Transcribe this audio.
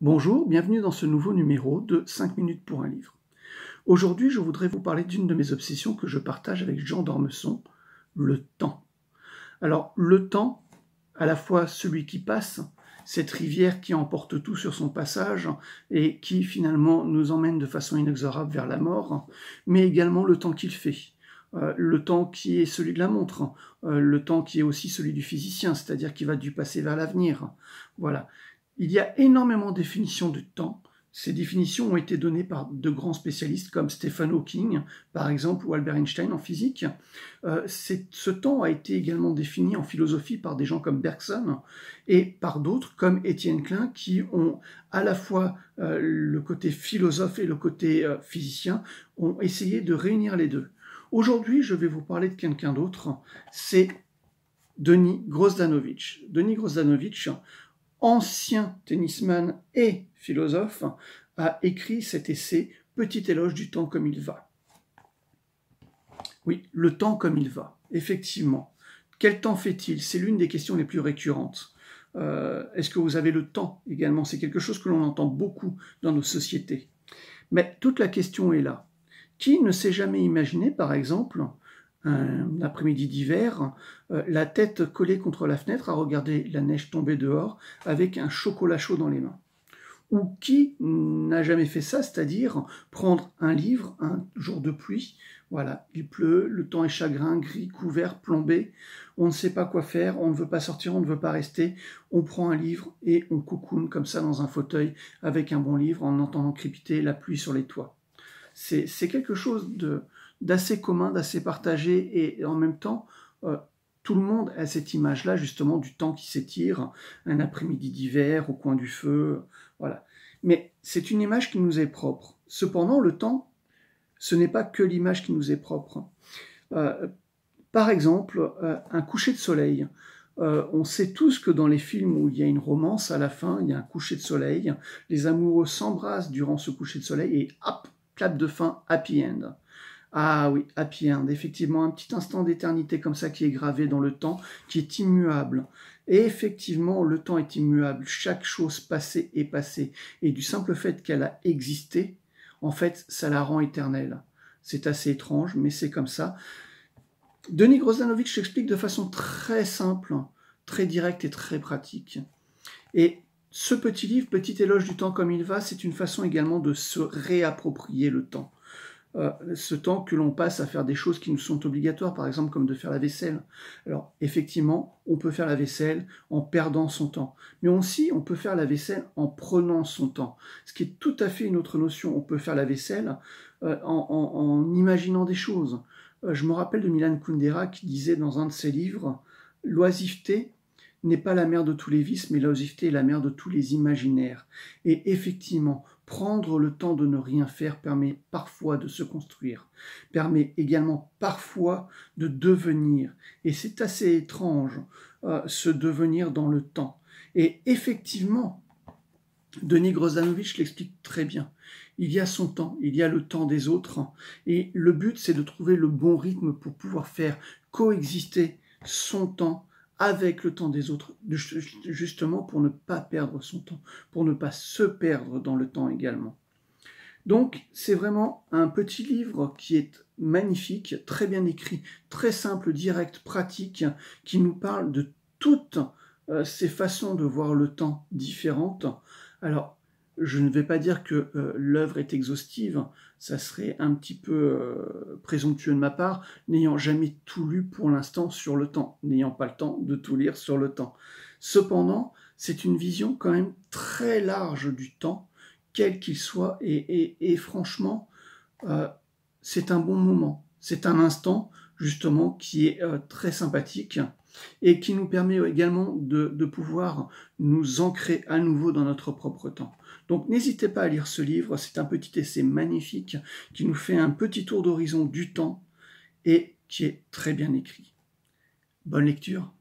Bonjour, bienvenue dans ce nouveau numéro de 5 minutes pour un livre. Aujourd'hui, je voudrais vous parler d'une de mes obsessions que je partage avec Jean d'Ormesson, le temps. Alors, le temps, à la fois celui qui passe, cette rivière qui emporte tout sur son passage et qui finalement nous emmène de façon inexorable vers la mort, mais également le temps qu'il fait. Le temps qui est celui de la montre, le temps qui est aussi celui du physicien, c'est-à-dire qui va du passé vers l'avenir. Voilà. Il y a énormément de définitions du temps. Ces définitions ont été données par de grands spécialistes comme Stephen Hawking, par exemple, ou Albert Einstein en physique. Ce temps a été également défini en philosophie par des gens comme Bergson et par d'autres comme Étienne Klein qui ont à la fois le côté philosophe et le côté physicien, ont essayé de réunir les deux. Aujourd'hui, je vais vous parler de quelqu'un d'autre, c'est Denis Grozdanović. Denis Grozdanović, ancien tennisman et philosophe, a écrit cet essai « Petit éloge du temps comme il va ». Oui, le temps comme il va, effectivement. Quel temps fait-il? C'est l'une des questions les plus récurrentes. Est-ce que vous avez le temps également? C'est quelque chose que l'on entend beaucoup dans nos sociétés. Mais toute la question est là. Qui ne s'est jamais imaginé, par exemple, un après-midi d'hiver, la tête collée contre la fenêtre à regarder la neige tomber dehors avec un chocolat chaud dans les mains? Ou qui n'a jamais fait ça, c'est-à-dire prendre un livre, un jour de pluie, voilà, il pleut, le temps est chagrin, gris, couvert, plombé, on ne sait pas quoi faire, on ne veut pas sortir, on ne veut pas rester, on prend un livre et on cocoone comme ça dans un fauteuil avec un bon livre en entendant crépiter la pluie sur les toits. C'est quelque chose d'assez commun, d'assez partagé, et en même temps, tout le monde a cette image-là, justement, du temps qui s'étire, un après-midi d'hiver, au coin du feu, voilà. Mais c'est une image qui nous est propre. Cependant, le temps, ce n'est pas que l'image qui nous est propre. Par exemple, un coucher de soleil. On sait tous que dans les films où il y a une romance, à la fin, il y a un coucher de soleil, les amoureux s'embrassent durant ce coucher de soleil, et hop, clap de fin, happy end. Ah oui, happy end, effectivement, un petit instant d'éternité comme ça qui est gravé dans le temps, qui est immuable. Et effectivement, le temps est immuable, chaque chose passée est passée. Et du simple fait qu'elle a existé, en fait, ça la rend éternelle. C'est assez étrange, mais c'est comme ça. Denis Grozdanović l'explique de façon très simple, très directe et très pratique. Et ce petit livre, Petit éloge du temps comme il va, c'est une façon également de se réapproprier le temps. Ce temps que l'on passe à faire des choses qui nous sont obligatoires, par exemple comme de faire la vaisselle. Alors effectivement, on peut faire la vaisselle en perdant son temps, mais aussi on peut faire la vaisselle en prenant son temps, ce qui est tout à fait une autre notion. On peut faire la vaisselle en imaginant des choses. Je me rappelle de Milan Kundera qui disait dans un de ses livres « L'oisiveté n'est pas la mère de tous les vices, mais l'oisiveté est la mère de tous les imaginaires. » Et effectivement, prendre le temps de ne rien faire permet parfois de se construire, permet également parfois de devenir. Et c'est assez étrange, ce devenir dans le temps. Et effectivement, Denis Grozdanović l'explique très bien. Il y a son temps, il y a le temps des autres, et le but c'est de trouver le bon rythme pour pouvoir faire coexister son temps avec le temps des autres, justement pour ne pas perdre son temps, pour ne pas se perdre dans le temps également. Donc c'est vraiment un petit livre qui est magnifique, très bien écrit, très simple, direct, pratique, qui nous parle de toutes ces façons de voir le temps différentes. Alors, je ne vais pas dire que l'œuvre est exhaustive, ça serait un petit peu présomptueux de ma part, n'ayant jamais tout lu pour l'instant sur le temps, n'ayant pas le temps de tout lire sur le temps. Cependant, c'est une vision quand même très large du temps, quel qu'il soit, et franchement, c'est un bon moment, c'est un instant justement qui est très sympathique, et qui nous permet également de pouvoir nous ancrer à nouveau dans notre propre temps. Donc n'hésitez pas à lire ce livre, c'est un petit essai magnifique qui nous fait un petit tour d'horizon du temps et qui est très bien écrit. Bonne lecture!